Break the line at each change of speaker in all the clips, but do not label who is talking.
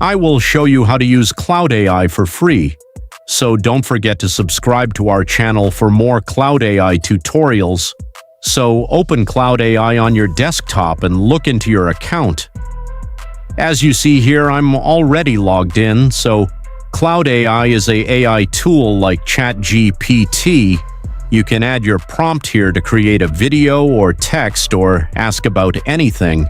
I will show you how to use Claude AI for free. So don't forget to subscribe to our channel for more Claude AI tutorials. So open Claude AI on your desktop and look into your account. As you see here, I'm already logged in, so Claude AI is an AI tool like ChatGPT. You can add your prompt here to create a video or text or ask about anything.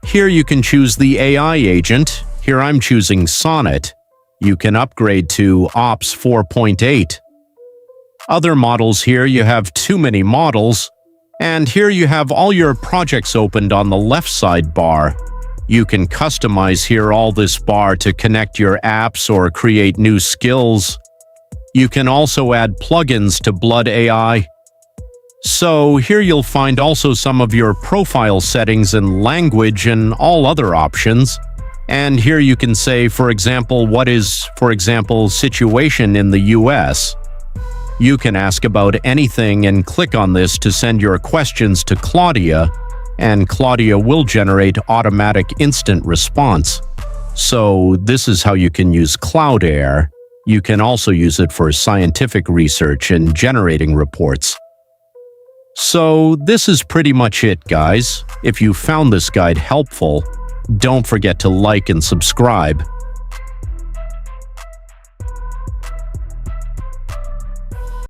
Here you can choose the AI agent. Here I'm choosing Sonnet. You can upgrade to Ops 4.8. Other models here, you have too many models. And here you have all your projects opened on the left side bar. You can customize here all this bar to connect your apps or create new skills. You can also add plugins to Blood AI. So here you'll find also some of your profile settings and language and all other options. And here you can say, for example, what is, situation in the US. You can ask about anything and click on this to send your questions to Claudia, and Claudia will generate automatic instant response. So this is how you can use Claude AI. You can also use it for scientific research and generating reports. So this is pretty much it, guys. If you found this guide helpful, don't forget to like and subscribe.